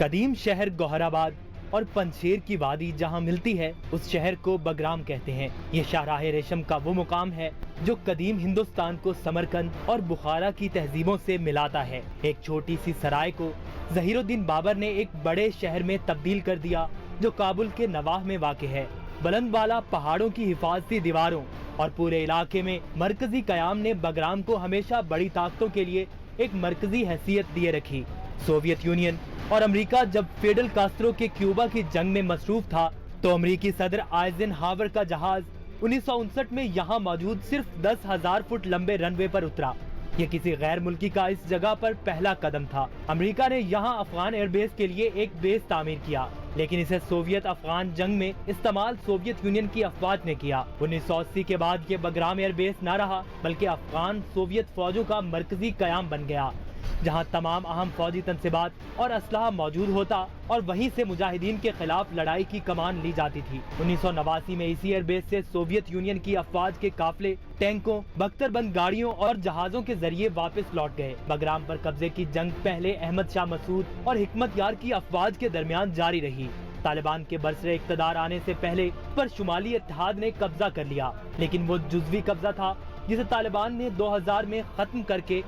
قدیم شہر گوہر آباد اور پنجشیر کی وادی جہاں ملتی ہے اس شہر کو بگرام کہتے ہیں۔ یہ شاہراہ ریشم کا وہ مقام ہے جو قدیم ہندوستان کو سمرقند اور بخارا کی تہذیبوں سے ملاتا ہے۔ ایک چھوٹی سی سرائے کو ظہیر الدین بابر نے ایک بڑے شہر میں تبدیل کر دیا جو کابل کے نواح میں واقع ہے۔ بلند بالا پہاڑوں کی حفاظتی دیواروں اور پورے علاقے میں مرکزی قیام نے بگرام کو ہمیشہ بڑی طاقتوں کے لیے ایک مرکزی حیثیت دیے رکھی۔ سوویت یونین اور امریکہ جب فیڈل کاسٹرو کے کیوبا کی جنگ میں مصروف تھا تو امریکی صدر آئزن ہاور کا جہاز 1959 میں یہاں موجود صرف 10,000 فٹ لمبے رن وے پر اترا۔ یہ کسی غیر ملکی کا اس جگہ پر پہلا قدم تھا۔ امریکہ نے یہاں افغان ایئر بیس کے لیے ایک بیس تعمیر کیا، لیکن اسے سوویت افغان جنگ میں استعمال سوویت یونین کی افواج نے کیا۔ 1980 کے بعد یہ بگرام ایئر بیس نہ رہا بلکہ افغان سوویت فوجوں کا مرکزی قیام بن گیا، جہاں تمام اہم فوجی تنصیبات اور اسلحہ موجود ہوتا اور وہیں سے مجاہدین کے خلاف لڑائی کی کمان لی جاتی تھی۔ 1989 میں اسی ایئر بیس سے سوویت یونین کی افواج کے قافلے ٹینکوں، بختر بند گاڑیوں اور جہازوں کے ذریعے واپس لوٹ گئے۔ بگرام پر قبضے کی جنگ پہلے احمد شاہ مسعود اور حکمت یار کی افواج کے درمیان جاری رہی۔ طالبان کے برسر اقتدار آنے سے پہلے پر شمالی اتحاد نے قبضہ کر لیا، لیکن وہ جزوی قبضہ تھا جسے طالبان نے 2000 میں ختم کر کے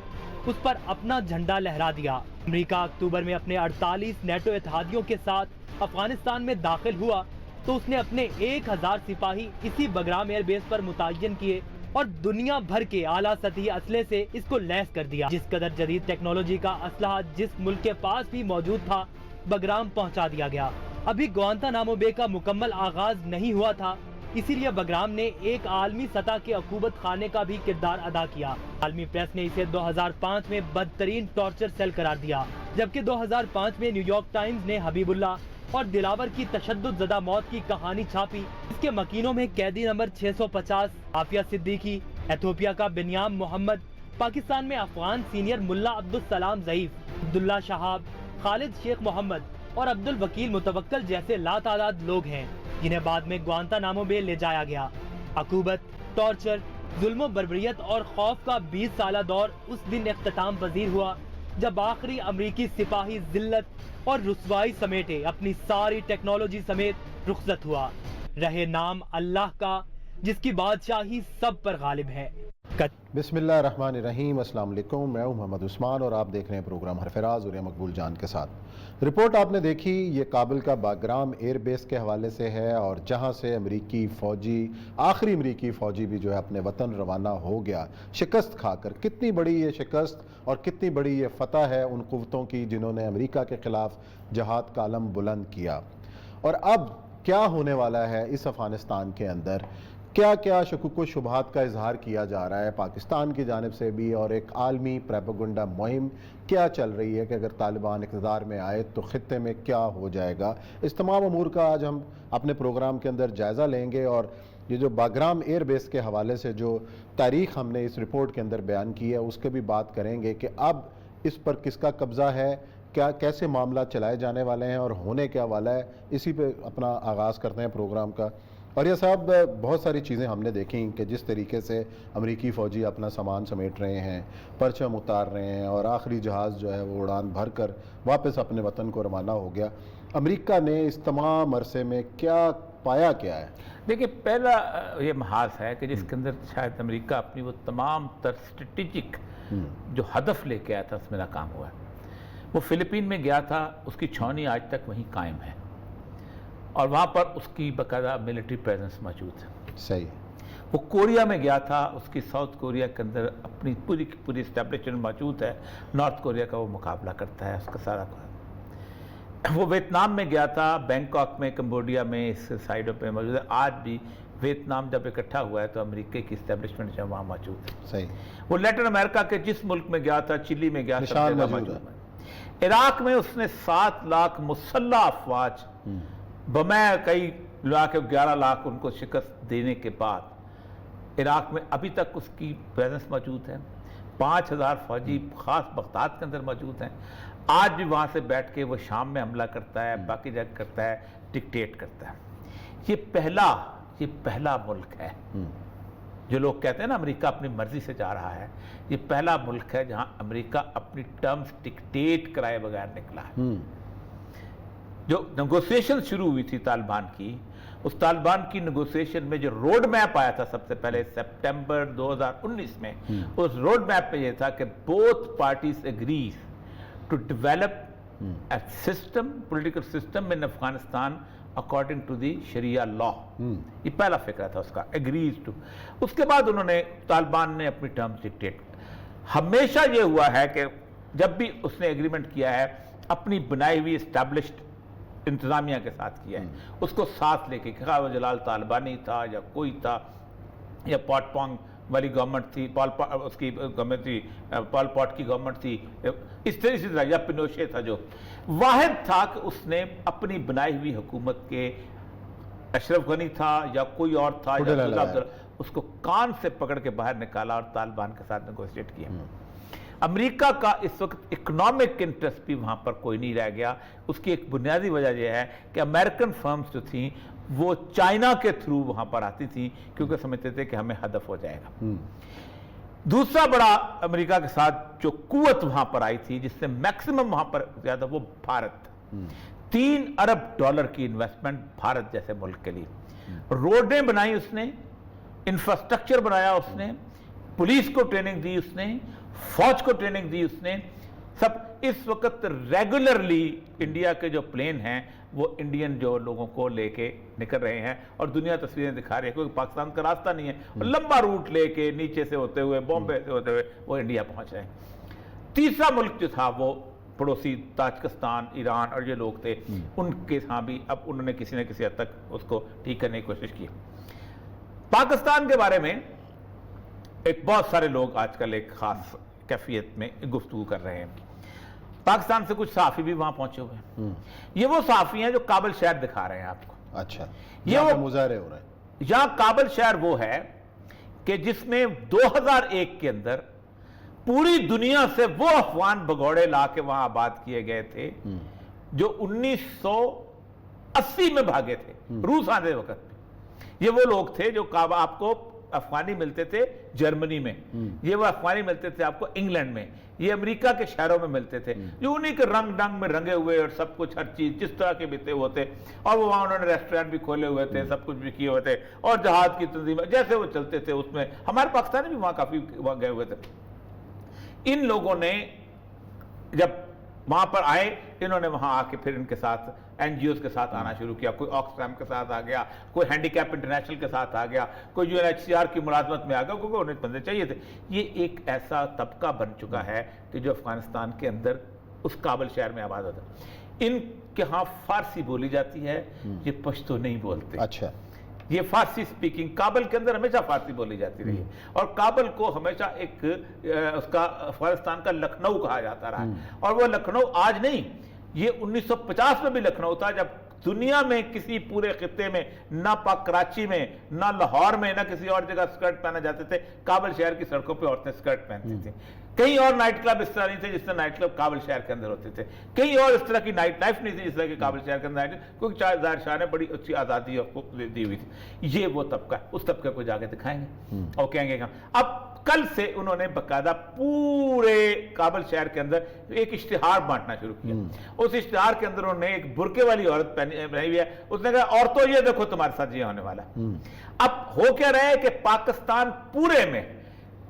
اس پر اپنا جھنڈا لہرا دیا۔ امریکہ اکتوبر میں اپنے 48 نیٹو اتحادیوں کے ساتھ افغانستان میں داخل ہوا تو اس نے اپنے 1000 سپاہی اسی بگرام ایئر بیس پر متعین کیے اور دنیا بھر کے اعلیٰ سطحی اسلحے سے اس کو لیس کر دیا۔ جس قدر جدید ٹیکنالوجی کا اسلحہ جس ملک کے پاس بھی موجود تھا بگرام پہنچا دیا گیا۔ ابھی گوانتانامو بے کا مکمل آغاز نہیں ہوا تھا، اسی لیے بگرام نے ایک عالمی سطح کے عقوبت خانے کا بھی کردار ادا کیا۔ عالمی پریس نے اسے 2005 میں بدترین ٹارچر سیل قرار دیا، جبکہ 2005 میں نیو یارک ٹائمز نے حبیب اللہ اور دلاور کی تشدد زدہ موت کی کہانی چھاپی۔ اس کے مکینوں میں قیدی نمبر 650 عافیہ صدیقی، ایتھوپیا کا بنیام محمد، پاکستان میں افغان سینئر ملا عبدالسلام ضعیف، عبداللہ شہاب، خالد شیخ محمد اور عبدالوکیل متوکل جیسے لاتعداد لوگ ہیں جنہیں بعد میں گوانتانامو بے لے جایا گیا۔ عقوبت، ٹارچر، ظلم و بربریت اور خوف کا 20 سالہ دور اس دن اختتام پذیر ہوا جب آخری امریکی سپاہی ذلت اور رسوائی سمیٹے اپنی ساری ٹیکنالوجی سمیت رخصت ہوا۔ رہے نام اللہ کا جس کی بادشاہی سب پر غالب ہے۔ بسم اللہ الرحمن الرحیم۔ السلام علیکم، میں ہوں محمد عثمان اور آپ دیکھ رہے ہیں پروگرام حرفراز اور مقبول جان کے ساتھ۔ رپورٹ آپ نے دیکھی، یہ کابل کا بگرام ایئر بیس کے حوالے سے ہے اور جہاں سے امریکی فوجی، آخری امریکی فوجی بھی جو ہے اپنے وطن روانہ ہو گیا شکست کھا کر۔ کتنی بڑی یہ شکست اور کتنی بڑی یہ فتح ہے ان قوتوں کی جنہوں نے امریکہ کے خلاف جہاد کا علم بلند کیا۔ اور اب کیا ہونے والا ہے اس افغانستان کے اندر، کیا کیا شکوک و شبہات کا اظہار کیا جا رہا ہے پاکستان کی جانب سے بھی، اور ایک عالمی پروپیگنڈا مہم کیا چل رہی ہے کہ اگر طالبان اقتدار میں آئے تو خطے میں کیا ہو جائے گا۔ اس تمام امور کا آج ہم اپنے پروگرام کے اندر جائزہ لیں گے، اور یہ جو بگرام ایئر بیس کے حوالے سے جو تاریخ ہم نے اس رپورٹ کے اندر بیان کی ہے اس کے بھی بات کریں گے کہ اب اس پر کس کا قبضہ ہے، کیا کیسے معاملات چلائے جانے والے ہیں اور ہونے کیا والا ہے۔ اسی پہ اپنا آغاز کرتے ہیں پروگرام کا۔ اور یہ صاحب بہت ساری چیزیں ہم نے دیکھیں کہ جس طریقے سے امریکی فوجی اپنا سامان سمیٹ رہے ہیں، پرچم اتار رہے ہیں اور آخری جہاز جو ہے وہ اڑان بھر کر واپس اپنے وطن کو روانہ ہو گیا۔ امریکہ نے اس تمام عرصے میں کیا پایا کیا ہے؟ دیکھیں، پہلا یہ محاذ ہے کہ جس کے اندر شاید امریکہ اپنی وہ تمام تر اسٹریٹجک جو ہدف لے کے آیا تھا اس میں ناکام ہوا ہے۔ وہ فلپین میں گیا تھا، اس کی چھاؤنی آج تک وہیں قائم ہے اور وہاں پر اس کی باقاعدہ ملٹری پریزنس موجود ہے۔ صحیح۔ وہ کوریا میں گیا تھا، اس کی ساؤتھ کوریا کے اندر اپنی پوری کی پوری اسٹیبلشمنٹ موجود ہے، نارتھ کوریا کا وہ مقابلہ کرتا ہے، اس کا سارا وہ ویتنام میں گیا تھا، بینکاک میں، کمبوڈیا میں، اس سائڈوں پہ موجود ہے۔ آج بھی ویتنام جب اکٹھا ہوا ہے تو امریکہ کی اسٹیبلشمنٹ جو ہے وہاں موجود ہے۔ صحیح۔ وہ لیٹن امریکہ کے جس ملک میں گیا تھا، چلی میں گیا، نشان موجود ہے۔ عراق میں اس نے 7 لاکھ مسلح افواج بمیں کئی لاکھ 11 لاکھ ان کو شکست دینے کے بعد عراق میں ابھی تک اس کی پریزنس موجود ہے۔ 5000 فوجی خاص بغداد کے اندر موجود ہیں۔ آج بھی وہاں سے بیٹھ کے وہ شام میں حملہ کرتا ہے، باقی جگہ کرتا ہے، ڈکٹیٹ کرتا ہے۔ یہ پہلا ملک ہے جو لوگ کہتے ہیں نا امریکہ اپنی مرضی سے جا رہا ہے، یہ پہلا ملک ہے جہاں امریکہ اپنی ٹرمز ڈکٹیٹ کرائے بغیر نکلا ہے۔ जो नेगोशिएशन शुरू हुई थी तालिबान की, उस तालिबान की नेगोशिएशन में जो रोड मैप आया था सबसे पहले सितंबर 2019 में, उस रोड मैप में यह था कि both parties agrees to develop a system, political system in Afghanistan according to the Sharia law. ये पहला फिक्र था उसका, agrees to. उसके बाद उन्होंने, तालिबान ने अपनी टर्म्स डिक्टेट। हमेशा ये हुआ है कि जब भी उसने एग्रीमेंट किया है अपनी बनाई हुई एस्टैब्लिश्ड इंतजामिया के साथ किया है, उसको साथ लेके, क्या वो जलाल तालिबानी था या कोई था या पॉटपोंग वाली गवर्नमेंट थी, उसकी गवर्नमेंट थी, पॉल पॉट की गवर्नमेंट थी, इस तरह या पिनोशे था, जो वाहिद था कि उसने अपनी बनाई हुई हुकूमत के, अशरफ गनी था या कोई और था या उसको कान से पकड़ के बाहर निकाला और तालिबान के साथ नेगोशिएट किया। अमेरिका का इस वक्त इकोनॉमिक इंटरेस्ट भी वहां पर कोई नहीं रह गया। उसकी एक बुनियादी वजह यह है कि अमेरिकन फर्म्स जो थी वो चाइना के थ्रू वहां पर आती थी, क्योंकि समझते थे कि हमें हदफ हो जाएगा। दूसरा बड़ा अमेरिका के साथ जो कुव्वत वहां पर आई थी, जिससे मैक्सिमम वहां पर ज्यादा, वो भारत। $3 अरब की इन्वेस्टमेंट भारत जैसे मुल्क के लिए। रोडें बनाई उसने, इंफ्रास्ट्रक्चर बनाया उसने, पुलिस को ट्रेनिंग दी उसने, फौज को ट्रेनिंग दी उसने, सब। इस वक्त रेगुलरली इंडिया के जो प्लेन हैं वो इंडियन जो लोगों को लेके निकल रहे हैं और दुनिया तस्वीरें दिखा रही है, क्योंकि पाकिस्तान का रास्ता नहीं है, और लंबा रूट लेके नीचे से होते हुए, बॉम्बे से होते हुए वो इंडिया पहुंच रहे हैं। तीसरा मुल्क जो था वो पड़ोसी ताजिकिस्तान, ईरान और ये लोग थे, उनके साथ भी अब उन्होंने किसी न किसी हद तक उसको ठीक करने की कोशिश की। पाकिस्तान के बारे में एक बहुत सारे लोग आजकल एक खास कैफियत में गुफ्तगू कर रहे हैं। पाकिस्तान से कुछ सहाफ़ी भी वहां पहुंचे हुए हैं। ये वो सहाफ़ी हैं जो काबुल शहर दिखा रहे हैं आपको। अच्छा, ये वो मुजाहरे हो रहे हैं। यहां काबुल शहर वो है कि जिसमें 2001 के अंदर पूरी दुनिया से वो अफगान भगोड़े ला के वहां आबाद किए गए थे जो 1980 में भागे थे रूस आने वक्त में। ये वो लोग थे जो आपको अफगानी मिलते थे जर्मनी में, ये वो अफगानी मिलते थे आपको इंग्लैंड में, ये अमेरिका के शहरों में मिलते थे, जो उन्हीं के रंग डंग में रंगे हुए और सब कुछ, हर चीज जिस तरह के भी थे वो थे। और वो वहां उन्होंने रेस्टोरेंट भी खोले हुए थे, सब कुछ भी किए हुए थे, और जहाज की तंजीम जैसे वो चलते थे उसमें। हमारे पाकिस्तानी भी वहां काफी वहां गए हुए थे। इन लोगों ने जब वहां पर आए, इन्होंने वहां आके फिर इनके साथ एनजीओज के साथ आना शुरू किया। कोई ऑक्सफैम के साथ आ गया, कोई हैंडीकैप इंटरनेशनल के साथ आ गया, कोई यूएनएचसीआर की मुलाजमत में आ गया, क्योंकि उन्हें बंदे चाहिए थे। ये एक ऐसा तबका बन चुका है कि जो अफगानिस्तान के अंदर उस काबुल शहर में आबाद होता है। इनके यहाँ फारसी बोली जाती है, ये पश्तो नहीं बोलते। अच्छा, ये फारसी स्पीकिंग, काबुल के अंदर हमेशा फारसी बोली जाती रही है, और काबुल को हमेशा एक उसका अफगानिस्तान का लखनऊ कहा जाता रहा है। और वो लखनऊ आज नहीं, ये 1950 में भी लखनऊ था, जब दुनिया में किसी पूरे खित्ते में ना कराची में, ना लाहौर में, ना किसी और जगह स्कर्ट पहने जाते थे। काबुल शहर की सड़कों पे औरतें स्कर्ट पहनती थी। कहीं और नाइट क्लब इस तरह नहीं थे जिस तरह नाइट क्लब काबुल शहर के अंदर होते थे। कहीं और इस तरह की नाइट लाइफ नहीं थी जिस तरह की काबुल शहर के अंदर, क्योंकि जाहिर शाह ने बड़ी अच्छी आज़ादी दी हुई थी। ये वो तबका, उस तबके को जाके दिखाएंगे और कहेंगे हम। अब कल से उन्होंने बाकायदा पूरे काबुल शहर के अंदर एक इश्तिहार बांटना शुरू किया। उस इश्तिहार के अंदर उन्होंने एक बुरके वाली औरत बनाई हुई है, उसने कहा औरतों ये देखो तुम्हारे साथ ये होने वाला। अब हो क्या रहा है कि पाकिस्तान पूरे में,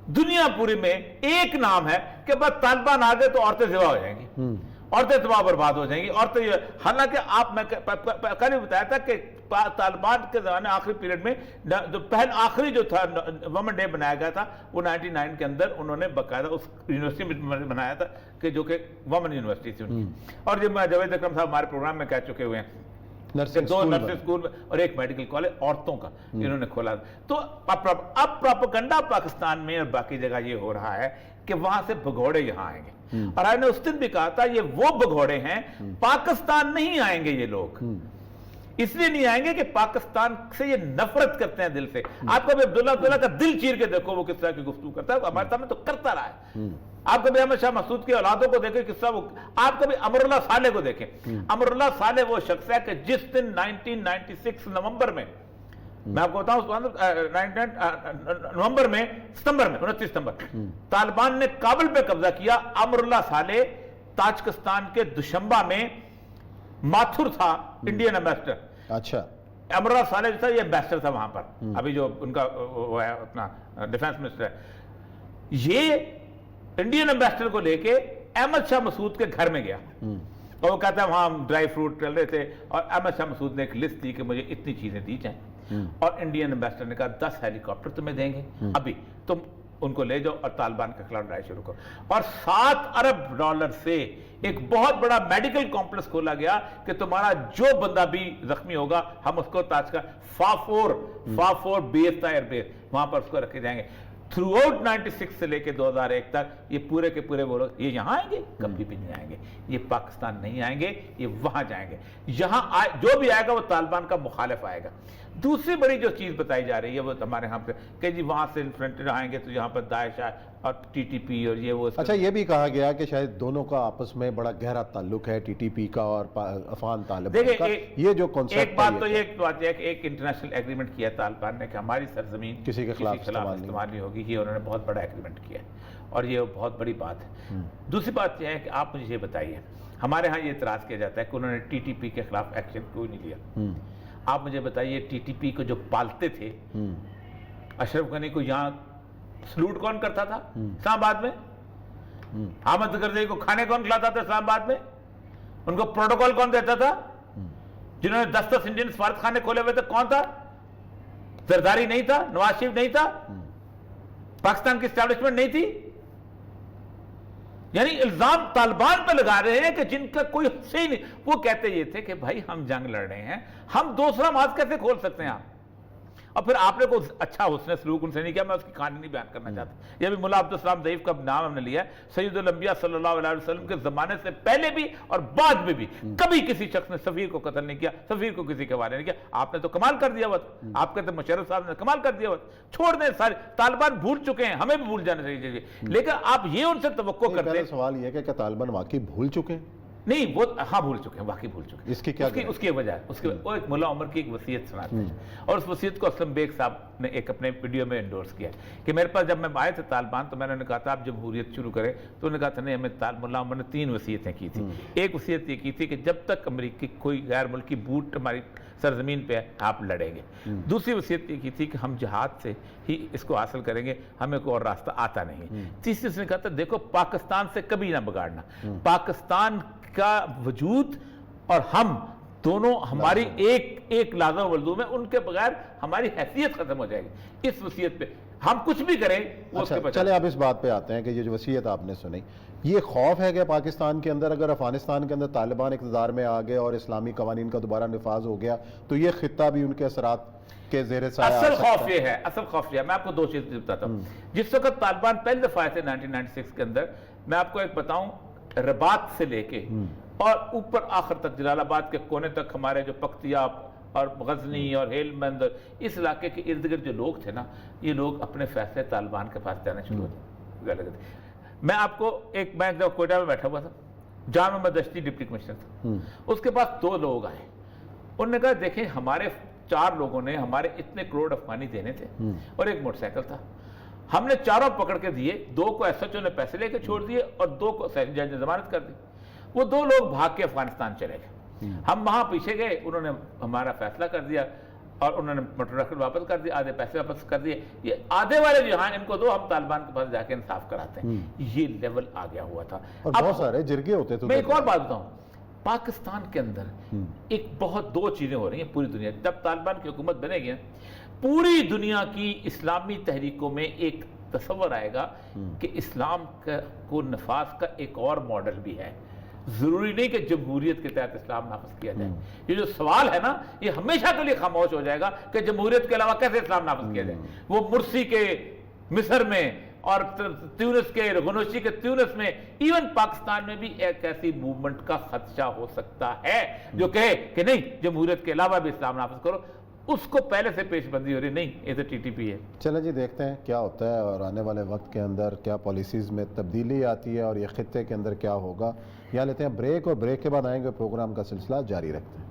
दुनिया पूरी में एक नाम है कि बस तालिबान आ गए तो औरतें ज़िबा हो जाएंगी, औरतें तबाह बर्बाद हो जाएंगी, औरतें। हालांकि आप, मैं कल ही बताया था कि तालिबान के ज़माने आखिरी पीरियड में जो आखिरी जो था वुमेन डे बनाया गया था, वो 99 के अंदर उन्होंने बाकायदा उस यूनिवर्सिटी में बनाया था कि जो कि वुमेन यूनिवर्सिटी थी उनकी। और जब जावेद अकरम साहब हमारे प्रोग्राम में कह चुके हुए हैं, दो नर्सिंग स्कूल और एक मेडिकल कॉलेज औरतों का इन्होंने खोला। तो अब प्रोपेगेंडा पाकिस्तान में और बाकी जगह ये हो रहा है कि वहां से भगोड़े यहां आएंगे। और मैंने उस दिन भी कहा था, ये वो भगोड़े हैं, पाकिस्तान नहीं आएंगे ये लोग। इसलिए नहीं आएंगे कि पाकिस्तान से ये नफरत करते हैं दिल से। आप कभी अब्दुल्ला का दिल चीर के देखो वो किस तरह की गुफ्तगू करता है, हमारे सामने तो करता रहा है। आप कभी अहमद शाह मसूद की औलादों को देखें किस तरह वो, आप कभी अमरुल्लाह साले को देखें। अमरुल्लाह साले वो शख्स है कि जिस दिन 1996 नवंबर में, मैं आपको बताऊं, नवंबर में, सितंबर में, 29 सितंबर, तालिबान ने काबुल पे कब्जा किया। अमरुल्लाह साले ताजिकिस्तान के दुशंबा में माथुर था इंडियन एम्बेसडर, अच्छा, अमरा साले जो था ये एम्बेसडर था वहां पर, अभी जो उनका वो है अपना डिफेंस मिनिस्टर है, ये इंडियन एम्बेसडर को लेके अहमद शाह मसूद के घर में गया और वो कहता है वहां हम ड्राई फ्रूट चल रहे थे और अहमद शाह मसूद ने एक लिस्ट दी कि मुझे इतनी चीजें दी जाएं और इंडियन एम्बेसडर ने कहा 10 हेलीकॉप्टर तुम्हें देंगे, अभी तुम उनको ले जाओ और तालिबान के खिलाफ लड़ाई शुरू करो। और $7 अरब से एक बहुत बड़ा मेडिकल कॉम्प्लेक्स खोला गया कि तुम्हारा जो बंदा भी जख्मी होगा हम उसको ताजका फाफोर बेस था एयरबेस, वहां पर उसको रखे जाएंगे। थ्रू आउट 96 से लेके 2001 तक ये पूरे के पूरे वो लोग ये यहां आएंगे, कभी भी नहीं आएंगे, ये पाकिस्तान नहीं आएंगे, ये वहां जाएंगे। यहां जो भी आएगा वो तालिबान का मुखालिफ आएगा। दूसरी बड़ी जो चीज बताई जा रही है वो हमारे यहाँ पे कि जी वहां से इन्फ्रंटेड आएंगे तो यहाँ पर दाइश और टीटीपी और ये वो। अच्छा, ये भी कहा गया कि शायद दोनों का आपस में बड़ा गहरा ताल्लुक है, टीटीपी का और अफगान तालिबान का। ये जो कॉन्सेप्ट एक बात तो ये बात है कि एक इंटरनेशनल एग्रीमेंट किया तालिबान ने कि हमारी सरजमीन किसी के खिलाफ इस्तेमाल नहीं होगी, ये उन्होंने बहुत बड़ा एग्रीमेंट किया और ये बहुत बड़ी बात है। दूसरी बात यह है कि आप मुझे ये बताइए, हमारे यहाँ ये इतराज किया जाता है कि उन्होंने टीटीपी के खिलाफ एक्शन क्यों नहीं लिया। आप मुझे बताइए, टीटीपी को जो पालते थे अशरफ गनी को यहाँ सलूट कौन करता था इस्लामाबाद में? अहमद करज़ई को खाने कौन खिलाता था इस्लामाबाद में? उनको प्रोटोकॉल कौन देता था? जिन्होंने 10 इंडियन सफारत खाने खोले हुए थे कौन था? जरदारी नहीं था? नवाज शरीफ नहीं था? पाकिस्तान की एस्टैब्लिशमेंट नहीं थी? यानी इल्जाम तालिबान पे लगा रहे हैं कि जिनका कोई से ही नहीं। वो कहते ये थे कि भाई हम जंग लड़ रहे हैं, हम दूसरा मार्ग कैसे खोल सकते हैं आप? और फिर आपने कोई अच्छा हुस्न सलूक उनसे नहीं किया। मैं उसकी कहानी नहीं बयान करना चाहता। ये भी मुल्ला अब्दुल सलाम ज़ईफ़ का नाम हमने लिया है। सैयदुल अंबिया सल्लल्लाहु अलैहि वसल्लम के ज़माने से पहले भी और बाद में भी कभी किसी शख्स ने सफ़ीर को कत्ल नहीं किया, सफ़ीर को किसी के हवाले नहीं किया। आपने तो कमाल कर दिया हुआ, आपके तो मुशर्रफ साहब ने कमाल कर दिया हुआ। छोड़ दें सारे, तालिबान भूल चुके हैं, हमें भी भूल जाना चाहिए। लेकिन आप ये उनसे तवक्को करते हैं। सवाल ये कि तालिबान वाकई भूल चुके हैं? नहीं, वो हाँ भूल चुके हैं, वाकई भूल चुके हैं। इसकी क्या उसकी वजह वो एक मुल्ला उमर की एक वसीयत सुनाते हैं और उस वसीयत को असलम बेग साहब ने एक अपने वीडियो में एंडोर्स किया कि मेरे पास जब मैं आए थे तालिबान तो मैंने उन्हें कहा था आप जमहूरियत शुरू करें, तो उन्होंने कहा था नहीं, हमें मुल्ला उमर ने 3 वसीयतें की थी। एक वसीयत ये की थी कि जब तक अमरीकी कोई गैर मुल्की बूट हमारी सरजमीन पे आप लड़ेंगे। दूसरी वसीयत ये की थी कि हम जहाद से ही इसको हासिल करेंगे, हमें कोई और रास्ता आता नहीं। तीसरी उसने कहा था देखो पाकिस्तान से कभी ना बिगाड़ना, पाकिस्तान का वजूद और हम दोनों हमारी एक लाज़म वल्दूम है, उनके बगैर हमारी हैसियत खत्म हो जाएगी। इस वसीयत पे हम कुछ भी करें वो अच्छा, उसके चले अब इस बात पे आते हैं कि ये जो वसीयत आपने सुनी, ये खौफ है कि पाकिस्तान के अंदर अगर अफगानिस्तान के अंदर तालिबान इक़्तिदार में आ गए और इस्लामी कवानीन का दोबारा निफाज हो गया तो ये खित्ता भी उनके असरात के ज़ेरे साया। असल खौफ ये है, असल खौफ ये है। मैं आपको 2 चीज़ बताता हूँ। जिस वक्त तालिबान पहली दफ़ा आए थे 1996 के अंदर, मैं आपको एक बताऊं, रबात से लेके और ऊपर आखिर तक जलालाबाद के कोने तक हमारे जो पख्तिया और गजनी और हेलमंद इस इलाके के इर्द गिर्द जो लोग थे ना, ये लोग अपने फैसले तालिबान के पास जाना शुरू हो गए। मैं आपको मैं जब कोयटा में बैठा हुआ था, जाम मोहम्मद दश्ती डिप्टी कमिश्नर था, उसके पास 2 लोग आए। उन्होंने कहा देखें हमारे 4 लोगों ने हमारे इतने करोड़ अफगानी देने थे और एक मोटरसाइकिल था, हमने 4 पकड़ के दिए, 2 को एसएचओ ने पैसे लेके छोड़ दिए और 2 को जज ने जमानत कर दी। वो 2 लोग भाग के अफगानिस्तान चले गए। हम वहां पीछे गए, उन्होंने हमारा फैसला कर दिया और उन्होंने मोटरसाइकिल वापस कर दिया, आधे पैसे वापस कर दिए। ये आधे वाले जो हैं इनको दो, हम तालिबान के पास जाके इंसाफ कराते हैं। ये लेवल आ गया हुआ था। और बहुत सारे जिरगे होते थे। मैं एक और बात बताऊं, पाकिस्तान के अंदर एक बहुत 2 चीजें हो रही हैं पूरी दुनिया। जब तालिबान की हुकूमत बनेगी, पूरी दुनिया की इस्लामी तहरीकों में एक तस्वर आएगा कि इस्लाम को नफाज का एक और मॉडल भी है। जरूरी नहीं कि जमहूरियत के तहत इस्लाम नाफिज किया जाए। ये जो सवाल है ना, ये हमेशा के लिए खामोश हो जाएगा कि जमहूरियत के अलावा कैसे इस्लाम नाफिज किया जाए। वो मुर्सी के मिस्र में और ट्यूनिस के गनोशी के ट्यूनिस में, इवन पाकिस्तान में भी एक ऐसी मूवमेंट का खदशा हो सकता है जो कहे कि नहीं जमहूरियत के अलावा भी इस्लाम नाफिज करो। उसको पहले से पेशबंदी हो रही, नहीं ये तो टीटीपी है। चलें जी, देखते हैं क्या होता है और आने वाले वक्त के अंदर क्या पॉलिसीज़ में तब्दीली आती है और ये खित्ते के अंदर क्या होगा। यहाँ लेते हैं ब्रेक और ब्रेक के बाद आएंगे, प्रोग्राम का सिलसिला जारी रखते हैं।